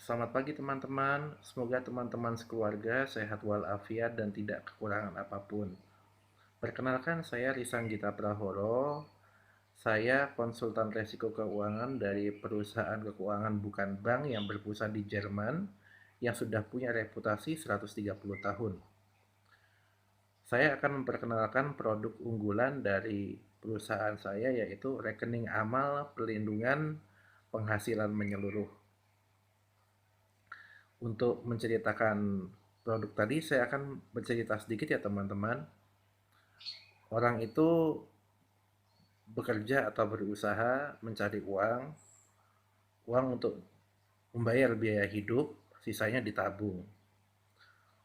Selamat pagi teman-teman, semoga teman-teman sekeluarga sehat walafiat dan tidak kekurangan apapun. Perkenalkan saya Risan Gita Prahoro, saya konsultan resiko keuangan dari perusahaan keuangan bukan bank yang berpusat di Jerman yang sudah punya reputasi 130 tahun. Saya akan memperkenalkan produk unggulan dari perusahaan saya yaitu rekening amal perlindungan penghasilan menyeluruh. Untuk menceritakan produk tadi, saya akan bercerita sedikit ya teman-teman. Orang itu bekerja atau berusaha mencari uang untuk membayar biaya hidup, sisanya ditabung.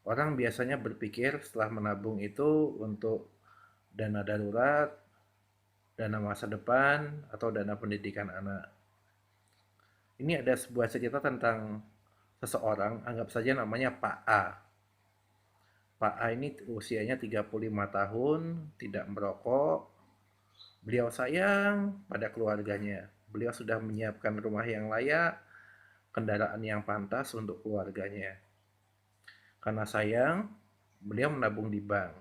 Orang biasanya berpikir setelah menabung itu untuk dana darurat, dana masa depan, atau dana pendidikan anak. Ini ada sebuah cerita tentang seseorang, anggap saja namanya Pak A. Pak A ini usianya 35 tahun, tidak merokok. Beliau sayang pada keluarganya. Beliau sudah menyiapkan rumah yang layak, kendaraan yang pantas untuk keluarganya. Karena sayang, beliau menabung di bank.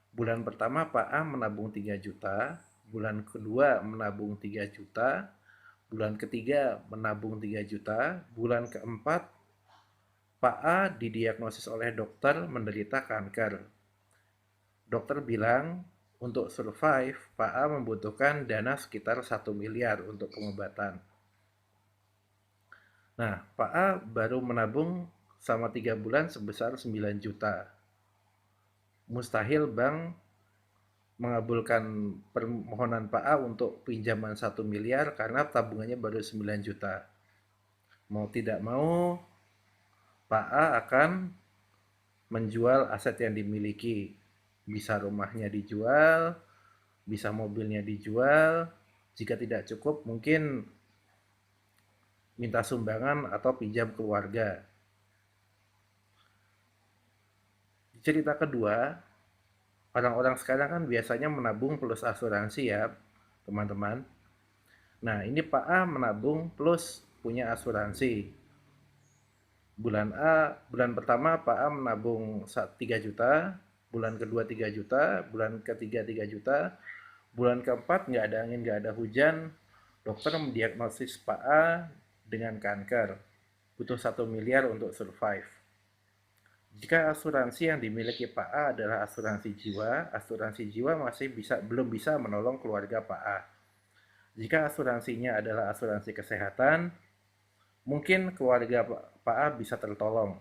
Bulan pertama Pak A menabung 3 juta, bulan kedua menabung 3 juta, bulan ketiga menabung 3 juta, bulan keempat Pak A didiagnosis oleh dokter menderita kanker. Dokter bilang untuk survive, Pak A membutuhkan dana sekitar 1 miliar untuk pengobatan. Nah, Pak A baru menabung selama 3 bulan sebesar 9 juta. Mustahil bank mengabulkan permohonan Pak A untuk pinjaman 1 miliar karena tabungannya baru 9 juta. Mau tidak mau, Pak A akan menjual aset yang dimiliki. Bisa rumahnya dijual, bisa mobilnya dijual. Jika tidak cukup, mungkin minta sumbangan atau pinjam keluarga. Cerita kedua, orang-orang sekarang kan biasanya menabung plus asuransi ya, teman-teman. Nah, ini Pak A menabung plus punya asuransi. Bulan pertama Pak A menabung 3 juta, bulan kedua 3 juta, bulan ketiga 3 juta, bulan keempat nggak ada angin, nggak ada hujan, dokter mendiagnosis Pak A dengan kanker. Butuh 1 miliar untuk survive. Jika asuransi yang dimiliki Pak A adalah asuransi jiwa masih belum bisa menolong keluarga Pak A. Jika asuransinya adalah asuransi kesehatan, mungkin keluarga Pak A bisa tertolong.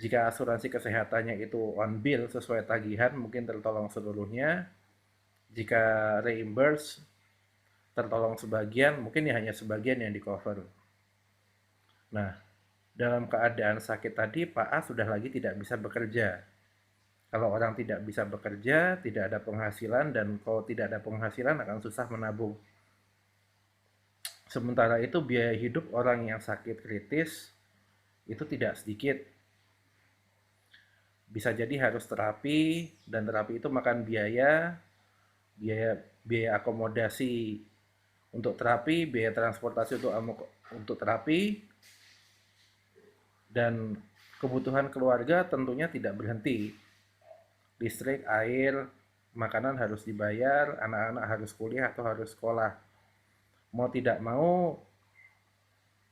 Jika asuransi kesehatannya itu on bill sesuai tagihan, mungkin tertolong seluruhnya. Jika reimburse, tertolong sebagian, mungkin ya hanya sebagian yang di cover. Nah, dalam keadaan sakit tadi, Pak A sudah lagi tidak bisa bekerja. Kalau orang tidak bisa bekerja, tidak ada penghasilan, dan kalau tidak ada penghasilan akan susah menabung. Sementara itu biaya hidup orang yang sakit kritis itu tidak sedikit. Bisa jadi harus terapi, dan terapi itu makan biaya biaya akomodasi untuk terapi, biaya transportasi untuk terapi, dan kebutuhan keluarga tentunya tidak berhenti. Listrik, air, makanan harus dibayar, anak-anak harus kuliah atau harus sekolah. Mau tidak mau,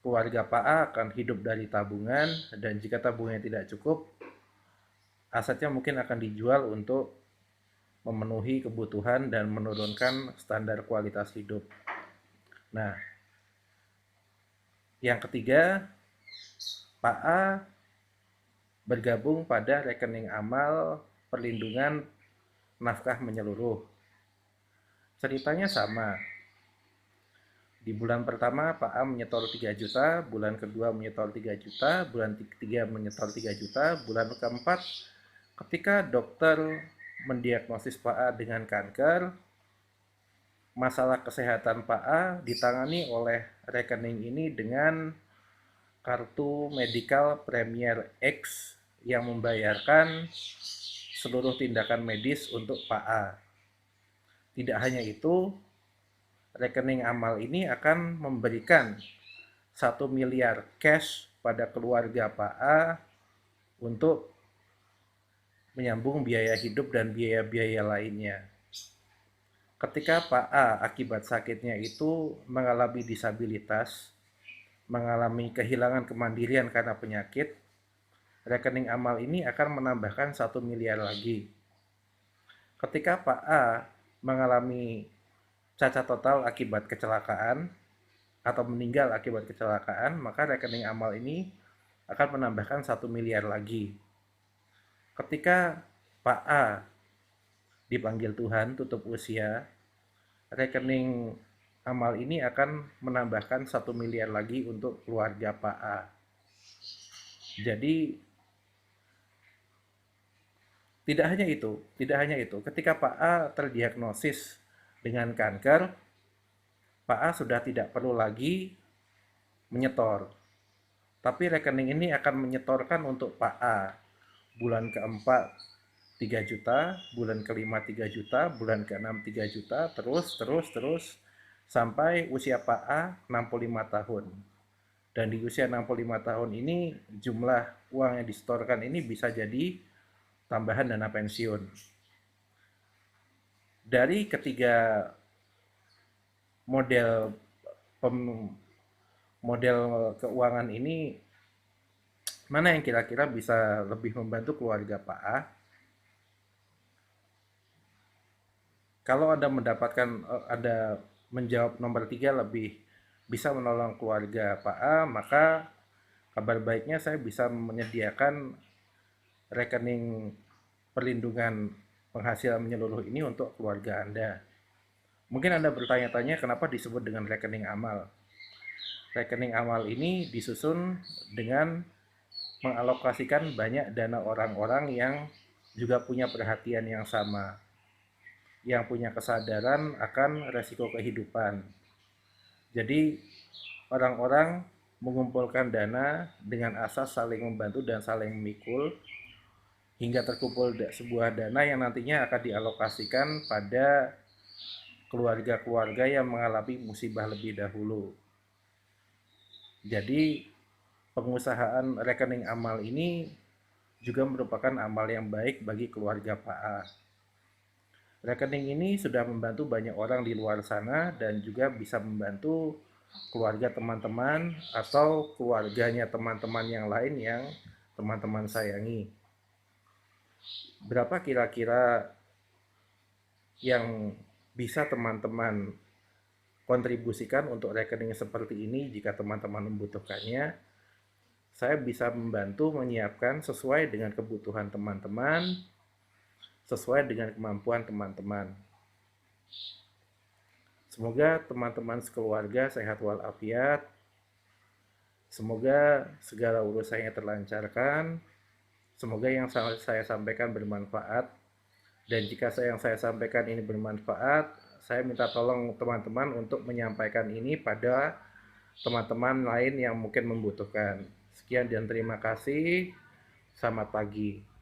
keluarga Pak A akan hidup dari tabungan, dan jika tabungannya tidak cukup, asetnya mungkin akan dijual untuk memenuhi kebutuhan dan menurunkan standar kualitas hidup. Nah, yang ketiga, Pak A bergabung pada rekening amal perlindungan nafkah menyeluruh. Ceritanya sama. Di bulan pertama Pak A menyetor 3 juta, bulan kedua menyetor 3 juta, bulan ketiga menyetor 3 juta, bulan keempat ketika dokter mendiagnosis Pak A dengan kanker, masalah kesehatan Pak A ditangani oleh rekening ini dengan kartu Medical Premier X yang membayarkan seluruh tindakan medis untuk Pak A. Tidak hanya itu, rekening amal ini akan memberikan 1 miliar cash pada keluarga Pak A untuk menyambung biaya hidup dan biaya-biaya lainnya. Ketika Pak A akibat sakitnya itu mengalami disabilitas, mengalami kehilangan kemandirian karena penyakit, rekening amal ini akan menambahkan 1 miliar lagi. Ketika Pak A mengalami cacat total akibat kecelakaan atau meninggal akibat kecelakaan, maka rekening amal ini akan menambahkan 1 miliar lagi. Ketika Pak A dipanggil Tuhan tutup usia, rekening amal ini akan menambahkan 1 miliar lagi untuk keluarga Pak A. Jadi tidak hanya itu. Ketika Pak A terdiagnosis dengan kanker, Pak A sudah tidak perlu lagi menyetor. Tapi rekening ini akan menyetorkan untuk Pak A. Bulan keempat 3 juta, bulan kelima 3 juta, bulan keenam 3 juta, terus sampai usia Pak A 65 tahun. Dan di usia 65 tahun ini jumlah uang yang disetorkan ini bisa jadi tambahan dana pensiun. Dari ketiga model model keuangan ini, mana yang kira-kira bisa lebih membantu keluarga Pak A? Kalau Anda Anda menjawab nomor 3 lebih bisa menolong keluarga Pak A, maka kabar baiknya saya bisa menyediakan rekening perlindungan penghasilan menyeluruh ini untuk keluarga Anda. Mungkin Anda bertanya-tanya kenapa disebut dengan rekening amal. Rekening amal ini disusun dengan mengalokasikan banyak dana orang-orang yang juga punya perhatian yang sama, yang punya kesadaran akan resiko kehidupan. Jadi orang-orang mengumpulkan dana dengan asas saling membantu dan saling memikul hingga terkumpul sebuah dana yang nantinya akan dialokasikan pada keluarga-keluarga yang mengalami musibah lebih dahulu. Jadi pengusahaan rekening amal ini juga merupakan amal yang baik bagi keluarga Pak A. Rekening ini sudah membantu banyak orang di luar sana dan juga bisa membantu keluarga teman-teman atau keluarganya teman-teman yang lain yang teman-teman sayangi. Berapa kira-kira yang bisa teman-teman kontribusikan untuk rekening seperti ini jika teman-teman membutuhkannya? Saya bisa membantu menyiapkan sesuai dengan kebutuhan teman-teman, sesuai dengan kemampuan teman-teman. Semoga teman-teman sekeluarga sehat walafiat. Semoga segala urusannya terlancarkan. Semoga yang saya sampaikan bermanfaat. Dan jika yang saya sampaikan ini bermanfaat, saya minta tolong teman-teman untuk menyampaikan ini pada teman-teman lain yang mungkin membutuhkan. Sekian dan terima kasih. Selamat pagi.